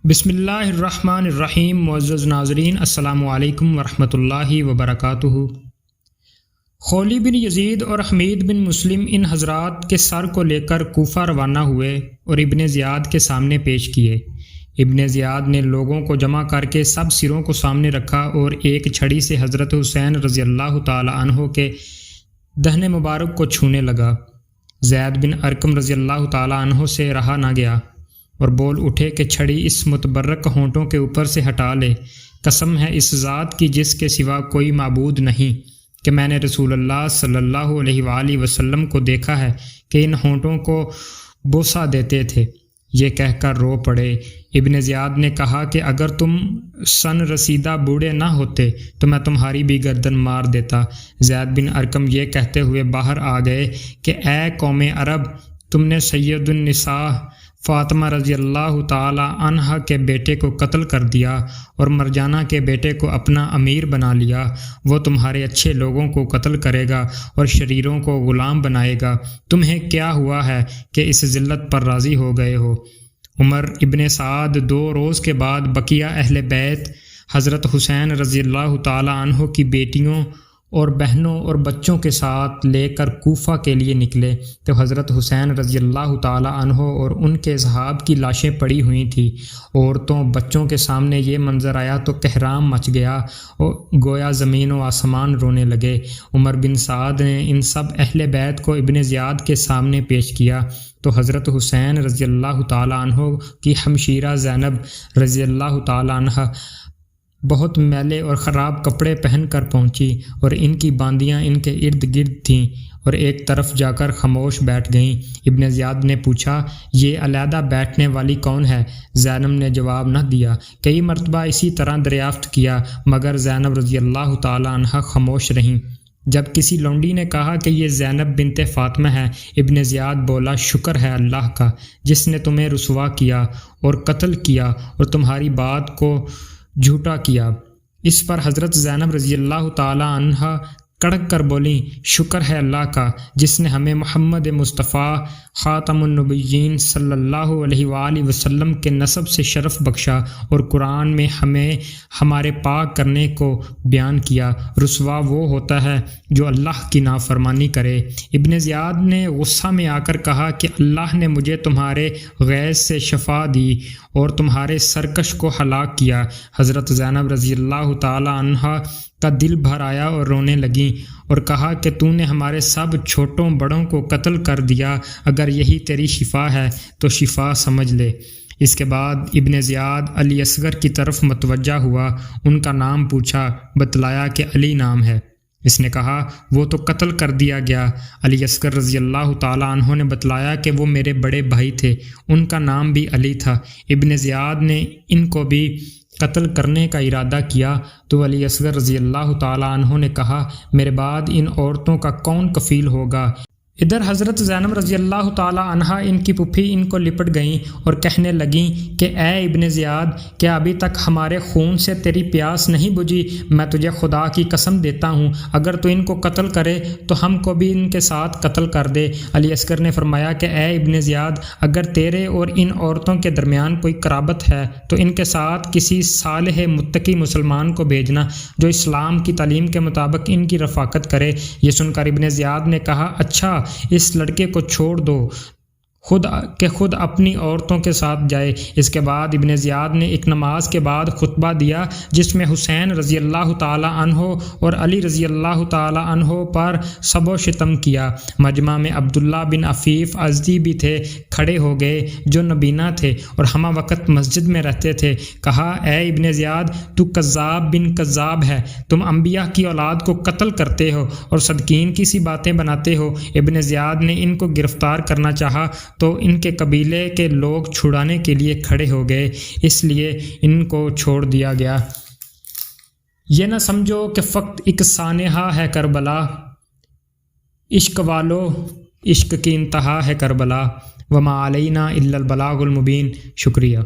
بسم اللہ الرحمن الرحیم۔ معزز ناظرین، السلام علیکم ورحمۃ اللہ وبرکاتہ۔ خولی بن یزید اور حمید بن مسلم ان حضرات کے سر کو لے کر کوفہ روانہ ہوئے اور ابن زیاد کے سامنے پیش کیے۔ ابن زیاد نے لوگوں کو جمع کر کے سب سروں کو سامنے رکھا اور ایک چھڑی سے حضرت حسین رضی اللہ تعالی عنہ کے دہن مبارک کو چھونے لگا۔ زید بن ارقم رضی اللہ تعالی عنہ سے رہا نہ گیا اور بول اٹھے کہ چھڑی اس متبرک ہونٹوں کے اوپر سے ہٹا لے۔ قسم ہے اس ذات کی جس کے سوا کوئی معبود نہیں کہ میں نے رسول اللہ صلی اللہ علیہ وآلہ وسلم کو دیکھا ہے کہ ان ہونٹوں کو بوسہ دیتے تھے۔ یہ کہہ کر رو پڑے۔ ابن زیاد نے کہا کہ اگر تم سن رسیدہ بوڑھے نہ ہوتے تو میں تمہاری بھی گردن مار دیتا۔ زید بن ارقم یہ کہتے ہوئے باہر آ گئے کہ اے قوم عرب، تم نے سید النساء فاطمہ رضی اللہ تعالی عنہ کے بیٹے کو قتل کر دیا اور مرجانہ کے بیٹے کو اپنا امیر بنا لیا۔ وہ تمہارے اچھے لوگوں کو قتل کرے گا اور شریروں کو غلام بنائے گا۔ تمہیں کیا ہوا ہے کہ اس ذلت پر راضی ہو گئے ہو؟ عمر ابن سعد 2 روز کے بعد بقیہ اہل بیت حضرت حسین رضی اللہ تعالی عنہ کی بیٹیوں اور بہنوں اور بچوں کے ساتھ لے کر کوفہ کے لیے نکلے تو حضرت حسین رضی اللہ تعالی عنہ اور ان کے اصحاب کی لاشیں پڑی ہوئی تھیں۔ عورتوں بچوں کے سامنے یہ منظر آیا تو کہرام مچ گیا اور گویا زمین و آسمان رونے لگے۔ عمر بن سعد نے ان سب اہل بیت کو ابن زیاد کے سامنے پیش کیا تو حضرت حسین رضی اللہ تعالی عنہ کی ہمشیرہ زینب رضی اللہ تعالی عنہ بہت میلے اور خراب کپڑے پہن کر پہنچی اور ان کی باندیاں ان کے ارد گرد تھیں اور ایک طرف جا کر خاموش بیٹھ گئیں۔ ابن زیاد نے پوچھا، یہ علیحدہ بیٹھنے والی کون ہے؟ زینب نے جواب نہ دیا۔ کئی مرتبہ اسی طرح دریافت کیا مگر زینب رضی اللہ تعالی عنہ خاموش رہیں۔ جب کسی لونڈی نے کہا کہ یہ زینب بنت فاطمہ ہے، ابن زیاد بولا، شکر ہے اللہ کا جس نے تمہیں رسوا کیا اور قتل کیا اور تمہاری بات کو جھوٹا کیا۔ اس پر حضرت زینب رضی اللہ تعالی عنہ کڑک کر بولیں، شکر ہے اللہ کا جس نے ہمیں محمد مصطفیٰ خاتم النبیین صلی اللہ علیہ وآلہ وسلم کے نسب سے شرف بخشا اور قرآن میں ہمیں ہمارے پاک کرنے کو بیان کیا۔ رسوا وہ ہوتا ہے جو اللہ کی نافرمانی کرے۔ ابن زیاد نے غصہ میں آ کر کہا کہ اللہ نے مجھے تمہارے غیظ سے شفا دی اور تمہارے سرکش کو ہلاک کیا۔ حضرت زینب رضی اللہ تعالی عنہ کا دل بھر آیا اور رونے لگیں اور کہا کہ تو نے ہمارے سب چھوٹوں بڑوں کو قتل کر دیا، اگر یہی تیری شفا ہے تو شفا سمجھ لے۔ اس کے بعد ابن زیاد علی اصغر کی طرف متوجہ ہوا، ان کا نام پوچھا، بتلایا کہ علی نام ہے۔ اس نے کہا وہ تو قتل کر دیا گیا۔ علی اصغر رضی اللہ تعالی عنہ نے بتلایا کہ وہ میرے بڑے بھائی تھے، ان کا نام بھی علی تھا۔ ابن زیاد نے ان کو بھی قتل کرنے کا ارادہ کیا تو علی اصغر رضی اللہ تعالی عنہ نے کہا، میرے بعد ان عورتوں کا کون کفیل ہوگا؟ ادھر حضرت زینب رضی اللہ تعالی عنہ ان کی پھپھی ان کو لپٹ گئیں اور کہنے لگیں کہ اے ابن زیاد، کیا ابھی تک ہمارے خون سے تیری پیاس نہیں بجھی؟ میں تجھے خدا کی قسم دیتا ہوں اگر تو ان کو قتل کرے تو ہم کو بھی ان کے ساتھ قتل کر دے۔ علی اصغر نے فرمایا کہ اے ابن زیاد، اگر تیرے اور ان عورتوں کے درمیان کوئی قرابت ہے تو ان کے ساتھ کسی صالح متقی مسلمان کو بھیجنا جو اسلام کی تعلیم کے مطابق ان کی رفاقت کرے۔ یہ سن کر ابن زیاد نے کہا، اچھا اس لڑکے کو چھوڑ دو، خود اپنی عورتوں کے ساتھ جائے۔ اس کے بعد ابن زیاد نے ایک نماز کے بعد خطبہ دیا جس میں حسین رضی اللہ تعالی عنہ اور علی رضی اللہ تعالی عنہ پر سب و شتم کیا۔ مجمع میں عبداللہ بن عفیف ازدی بھی تھے، کھڑے ہو گئے جو نبینا تھے اور ہمہ وقت مسجد میں رہتے تھے۔ کہا، اے ابن زیاد، تو کذاب بن کذاب ہے، تم انبیاء کی اولاد کو قتل کرتے ہو اور صدقین کی سی باتیں بناتے ہو۔ ابن زیاد نے ان کو گرفتار کرنا چاہا تو ان کے قبیلے کے لوگ چھڑانے کے لیے کھڑے ہو گئے، اس لیے ان کو چھوڑ دیا گیا۔ یہ نہ سمجھو کہ فقط ایک سانحہ ہے کربلا، عشق والو عشق کی انتہا ہے کربلا، وما علینا الا البلاغ المبین۔ شکریہ۔